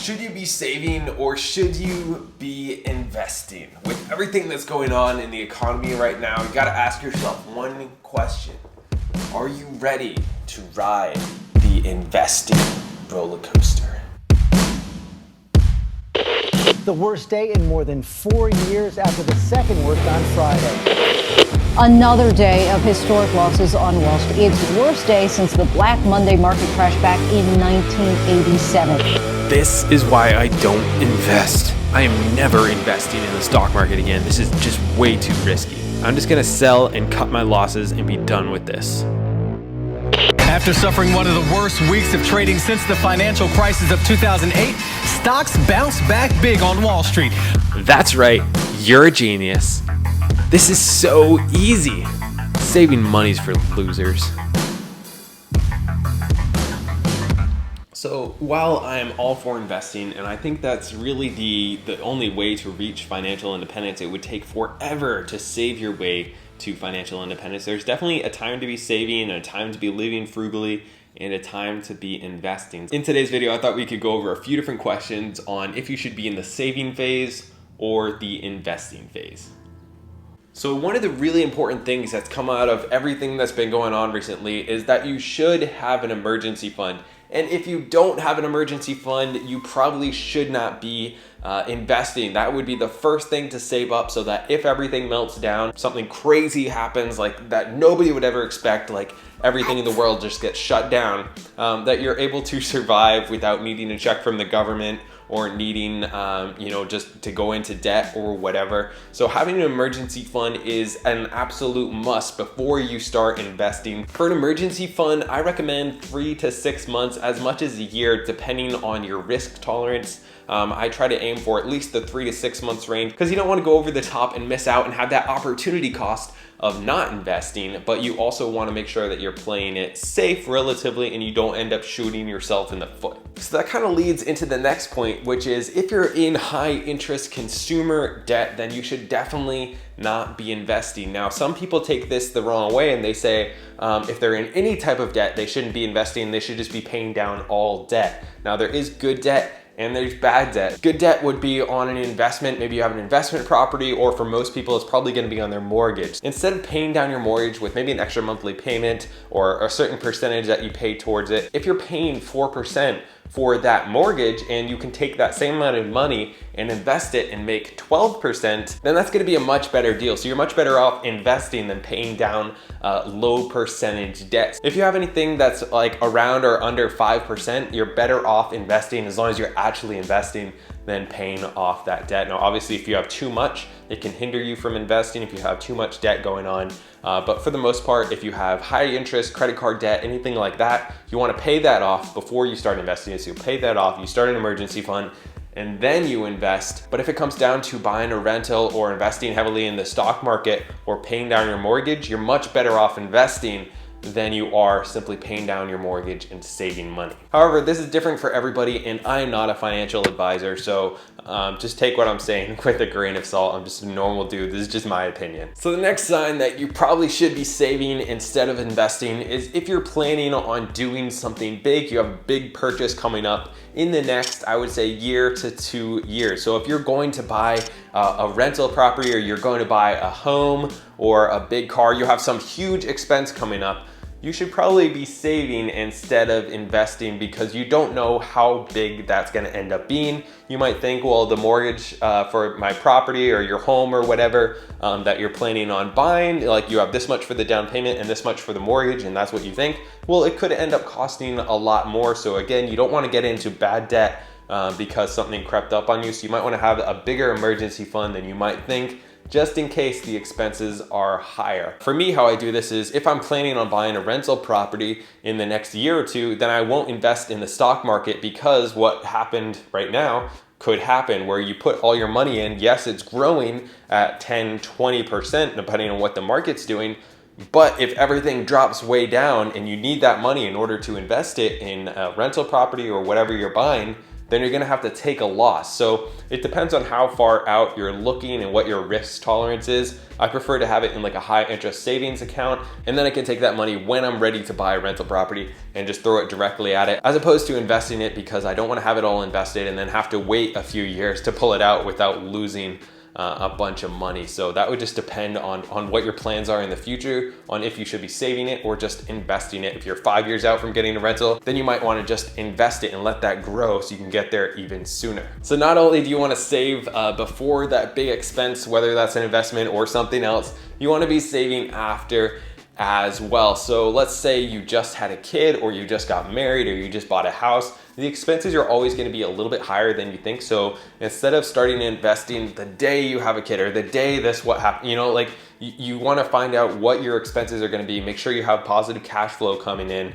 Should you be saving or should you be investing? With everything that's going on in the economy right now, you gotta ask yourself one question. Are you ready to ride the investing roller coaster? The worst day in more than 4 years after the second worst on Friday. Another day of historic losses on Wall Street. It's the worst day since the Black Monday market crash back in 1987. This is why I don't invest. I am never investing in the stock market again. This is just way too risky. I'm just gonna sell and cut my losses and be done with this. After suffering one of the worst weeks of trading since the financial crisis of 2008, stocks bounced back big on Wall Street. That's right, you're a genius. This is so easy. Saving money's for losers. So while I am all for investing, and I think that's really the only way to reach financial independence, it would take forever to save your way to financial independence. There's definitely a time to be saving, and a time to be living frugally, and a time to be investing. In today's video, I thought we could go over a few different questions on if you should be in the saving phase or the investing phase. So one of the really important things that's come out of everything that's been going on recently is that you should have an emergency fund. And if you don't have an emergency fund, you probably should not be investing. That would be the first thing to save up so that if everything melts down, something crazy happens like that nobody would ever expect, like everything in the world just gets shut down, that you're able to survive without needing a check from the government or needing, just to go into debt or whatever. So having an emergency fund is an absolute must before you start investing. For an emergency fund, I recommend 3 to 6 months, as much as a year, depending on your risk tolerance. I try to aim for at least the 3 to 6 months range because you don't want to go over the top and miss out and have that opportunity cost of not investing, but you also want to make sure that you're playing it safe relatively and you don't end up shooting yourself in the foot. So that kind of leads into the next point, which is if you're in high interest consumer debt, then you should definitely not be investing. Now, some people take this the wrong way and they say if they're in any type of debt, they shouldn't be investing, they should just be paying down all debt. Now, there is good debt and there's bad debt. Good debt would be on an investment. Maybe you have an investment property, or for most people, it's probably gonna be on their mortgage. Instead of paying down your mortgage with maybe an extra monthly payment or a certain percentage that you pay towards it, if you're paying 4% for that mortgage and you can take that same amount of money and invest it and make 12%, then that's gonna be a much better deal. So you're much better off investing than paying down low percentage debts. If you have anything that's like around or under 5%, you're better off investing as long as you're actually investing than paying off that debt. Now, obviously, if you have too much, it can hinder you from investing if you have too much debt going on. But for the most part, if you have high interest, credit card debt, anything like that, you wanna pay that off before you start investing. So you pay that off, you start an emergency fund, and then you invest. But if it comes down to buying a rental or investing heavily in the stock market or paying down your mortgage, you're much better off investing than you are simply paying down your mortgage and saving money. However, this is different for everybody, and I am not a financial advisor, so just take what I'm saying with a grain of salt. I'm just a normal dude. This is just my opinion. So the next sign that you probably should be saving instead of investing is if you're planning on doing something big, you have a big purchase coming up in the next, I would say, year to 2 years. So if you're going to buy a rental property, or you're going to buy a home or a big car, you have some huge expense coming up, you should probably be saving instead of investing because you don't know how big that's gonna end up being. You might think, well, the mortgage for my property or your home or whatever that you're planning on buying, like you have this much for the down payment and this much for the mortgage, and that's what you think. Well, it could end up costing a lot more. So again, you don't wanna get into bad debt because something crept up on you. So you might wanna have a bigger emergency fund than you might think, just in case the expenses are higher. For me, how I do this is if I'm planning on buying a rental property in the next year or two, then I won't invest in the stock market because what happened right now could happen where you put all your money in. Yes, it's growing at 10, 20% depending on what the market's doing. But if everything drops way down and you need that money in order to invest it in a rental property or whatever you're buying, then you're gonna have to take a loss. So it depends on how far out you're looking and what your risk tolerance is. I prefer to have it in like a high interest savings account, and then I can take that money when I'm ready to buy a rental property and just throw it directly at it, as opposed to investing it because I don't wanna have it all invested and then have to wait a few years to pull it out without losing a bunch of money. So that would just depend on what your plans are in the future, on if you should be saving it or just investing it. If you're 5 years out from getting a rental, then you might want to just invest it and let that grow so you can get there even sooner. So not only do you want to save before that big expense, whether that's an investment or something else, you want to be saving after as well. So let's say you just had a kid, or you just got married, or you just bought a house. The expenses are always going to be a little bit higher than you think. So instead of starting investing the day you have a kid or the day what happened, like you want to find out what your expenses are going to be. Make sure you have positive cash flow coming in.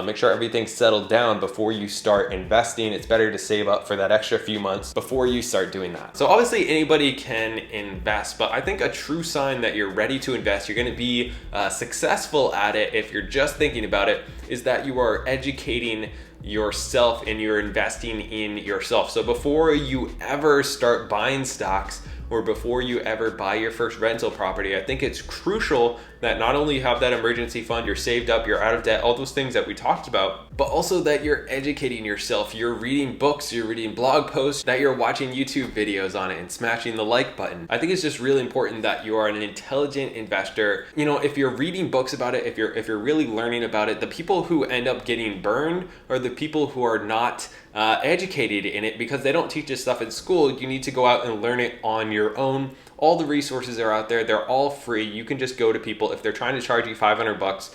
Make sure everything's settled down before you start investing. It's better to save up for that extra few months before you start doing that. So obviously anybody can invest, but I think a true sign that you're ready to invest, you're going to be successful at it if you're just thinking about it, is that you are educating yourself and you're investing in yourself. So before you ever start buying stocks, or before you ever buy your first rental property, I think it's crucial that not only you have that emergency fund, you're saved up, you're out of debt, all those things that we talked about, but also that you're educating yourself. You're reading books, you're reading blog posts, that you're watching YouTube videos on it and smashing the like button. I think it's just really important that you are an intelligent investor. If you're reading books about it, if you're really learning about it, the people who end up getting burned are the people who are not educated in it, because they don't teach this stuff in school. You need to go out and learn it on your own. All the resources are out there. They're all free. You can just go to people. If they're trying to charge you $500,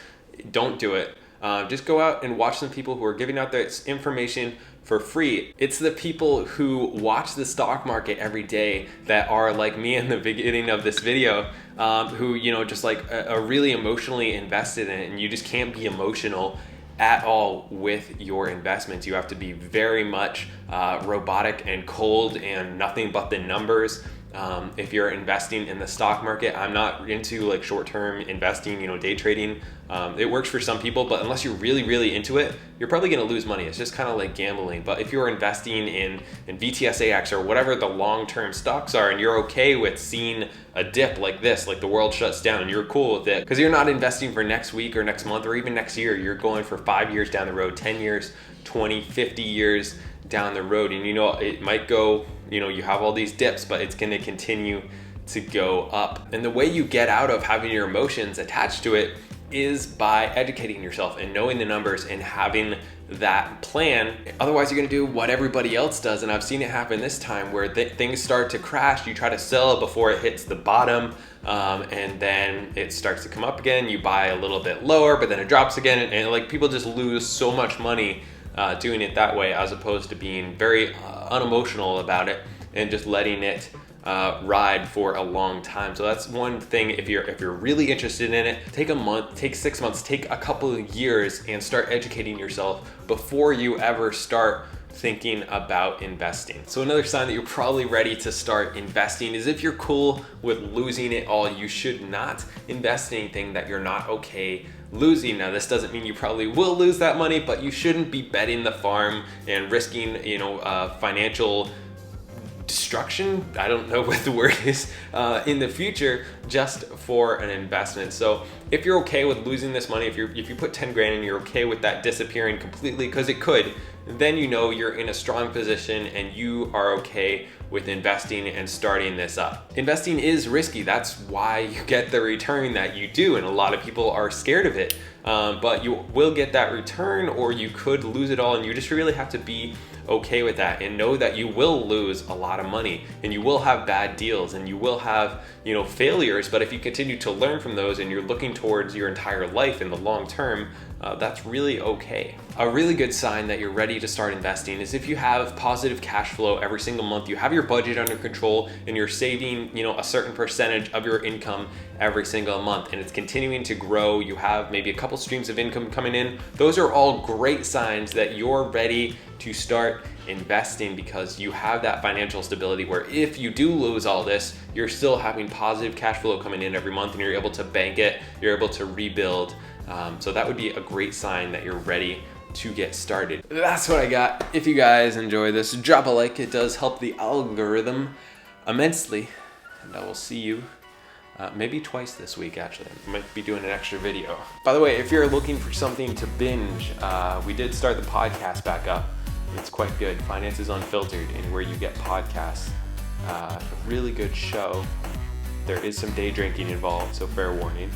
don't do it. Just go out and watch some people who are giving out their information for free. It's the people who watch the stock market every day that are like me in the beginning of this video, who, just like are really emotionally invested in it, and you just can't be emotional at all with your investments. You have to be very much robotic and cold and nothing but the numbers. If you're investing in the stock market, I'm not into like short-term investing, day trading. It works for some people, but unless you're really, really into it, you're probably going to lose money. It's just kind of like gambling. But if you're investing in VTSAX or whatever the long-term stocks are, and you're okay with seeing a dip like this, like the world shuts down, and you're cool with it, because you're not investing for next week or next month or even next year. You're going for 5 years down the road, 10 years, 20, 50 years down the road. And it might go, you have all these dips, but it's going to continue to go up. And the way you get out of having your emotions attached to it is by educating yourself and knowing the numbers and having that plan. Otherwise, you're going to do what everybody else does. And I've seen it happen this time where things start to crash. You try to sell it before it hits the bottom, and then it starts to come up again. You buy a little bit lower, but then it drops again. And like people just lose so much money doing it that way, as opposed to being very unemotional about it and just letting it ride for a long time. So that's one thing. If you're really interested in it, take a month, take 6 months, take a couple of years and start educating yourself before you ever start thinking about investing. So another sign that you're probably ready to start investing is if you're cool with losing it all. You should not invest in anything that you're not okay losing. Now, this doesn't mean you probably will lose that money, but you shouldn't be betting the farm and risking, financial destruction, I don't know what the word is, in the future just for an investment. So if you're okay with losing this money, if you put 10 grand and you're okay with that disappearing completely, because it could, then you're in a strong position and you are okay with investing and starting this up. Investing is risky. That's why you get the return that you do, and a lot of people are scared of it. But you will get that return, or you could lose it all, and you just really have to be okay with that and know that you will lose a lot of money, and you will have bad deals, and you will have failures. But if you continue to learn from those and you're looking towards your entire life in the long term, that's really okay. A really good sign that you're ready to start investing is if you have positive cash flow every single month, you have your budget under control, and you're saving a certain percentage of your income every single month, and it's continuing to grow. You have maybe a couple streams of income coming in. Those are all great signs that you're ready to start investing, because you have that financial stability where if you do lose all this, you're still having positive cash flow coming in every month, and you're able to bank it, you're able to rebuild. So that would be a great sign that you're ready to get started. That's what I got. If you guys enjoy this, drop a like. It does help the algorithm immensely. And I will see you maybe twice this week, actually. I might be doing an extra video. By the way, if you're looking for something to binge, we did start the podcast back up. It's quite good. Finances Unfiltered, and where you get podcasts. A really good show. There is some day drinking involved, so fair warning.